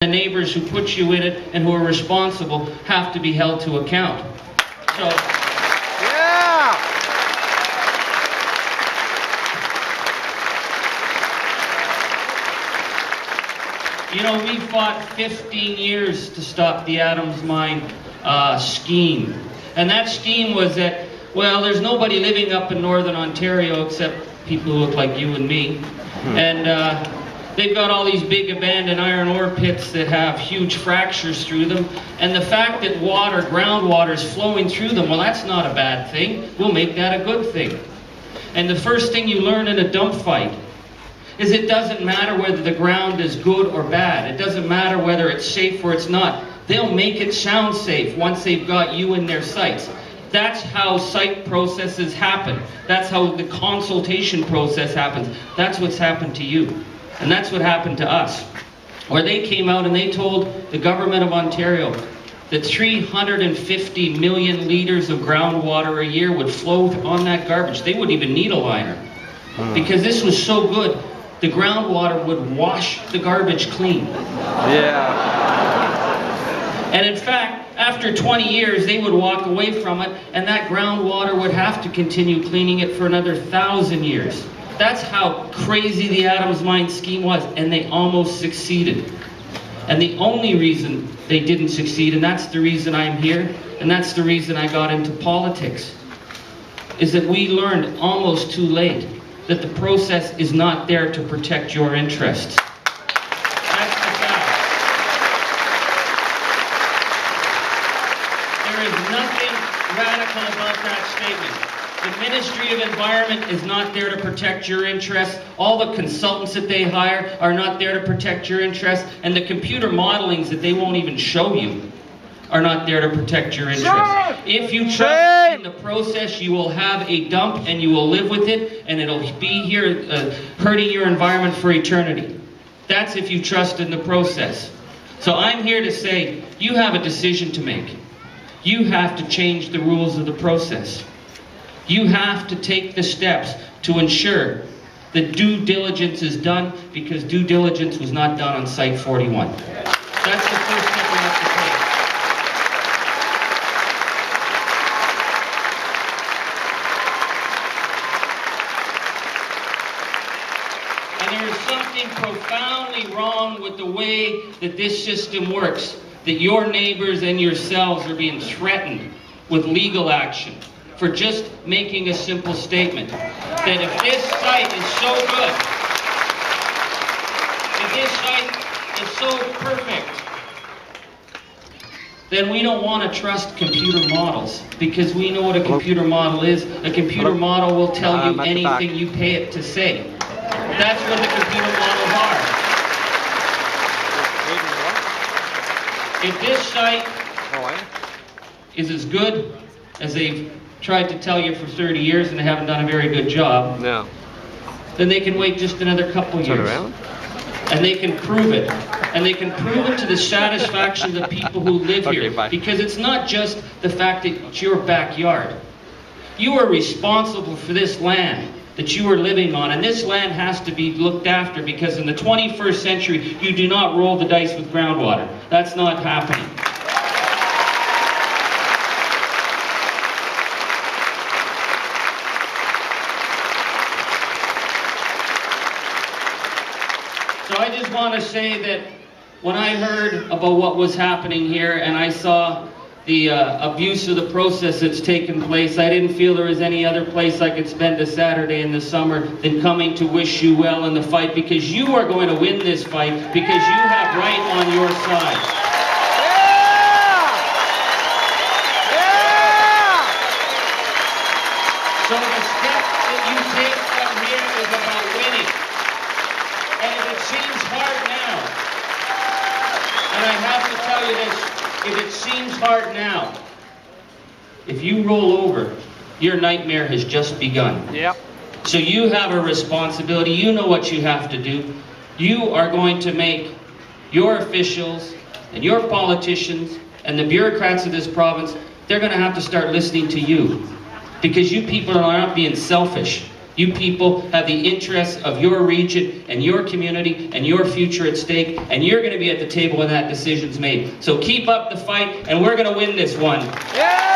The neighbors who put you in it and who are responsible have to be held to account. So, yeah! you know, we fought 15 years to stop the Adams Mine scheme. And that scheme was that, well, there's nobody living up in Northern Ontario except people who look like you and me. And they've got all these big abandoned iron ore pits that have huge fractures through them. And the fact that water, groundwater, is flowing through them, well, that's not a bad thing. We'll make that a good thing. And the first thing you learn in a dump fight is it doesn't matter whether the ground is good or bad. It doesn't matter whether it's safe or it's not. They'll make it sound safe once they've got you in their sights. That's how site processes happen. That's how the consultation process happens. That's what's happened to you. And that's what happened to us. Where they came out and they told the government of Ontario that 350 million litres of groundwater a year would flow on that garbage. They wouldn't even need a liner. Because this was so good, the groundwater would wash the garbage clean. Yeah. And in fact, after 20 years, they would walk away from it, and that groundwater would have to continue cleaning it for another 1,000 years. That's how crazy the Adams Mine scheme was, and they almost succeeded. And the only reason they didn't succeed, and that's the reason I'm here, and that's the reason I got into politics, is that we learned almost too late that the process is not there to protect your interests. That's the fact. There is nothing radical about that statement. The Ministry of Environment is not there to protect your interests. All the consultants that they hire are not there to protect your interests. And the computer modelings that they won't even show you are not there to protect your interests. If you trust in the process, you will have a dump and you will live with it, and it'll be here hurting your environment for eternity. That's if you trust in the process. So I'm here to say, you have a decision to make. You have to change the rules of the process. You have to take the steps to ensure that due diligence is done, because due diligence was not done on Site 41. That's the first step we have to take. And there is something profoundly wrong with the way that this system works, that your neighbors and yourselves are being threatened with legal action for just making a simple statement. That if this site is so good, if this site is so perfect, then we don't want to trust computer models, because we know what a computer model is. A computer model will tell you anything you pay it to say. That's what the computer models are. If this site is as good as they've tried to tell you for 30 years and they haven't done a very good job, then they can wait just another couple years. And they can prove it. And they can prove it to the satisfaction of the people who live here. Because it's not just the fact that it's your backyard. You are responsible for this land that you are living on, and this land has to be looked after, because in the 21st century you do not roll the dice with groundwater. That's not happening. So I just want to say that when I heard about what was happening here and I saw the abuse of the process that's taken place, I didn't feel there was any other place I could spend a Saturday in the summer than coming to wish you well in the fight, because you are going to win this fight, because you have right on your side. So the step that you take from here is about winning. And if it seems hard now, and I have to tell you this, if it seems hard now, if you roll over, your nightmare has just begun. Yep. So you have a responsibility. You know what you have to do. You are going to make your officials and your politicians and the bureaucrats of this province, they're going to have to start listening to you. Because you people are not being selfish. You people have the interests of your region and your community and your future at stake, and you're going to be at the table when that decision's made. So keep up the fight, and we're going to win this one. Yeah!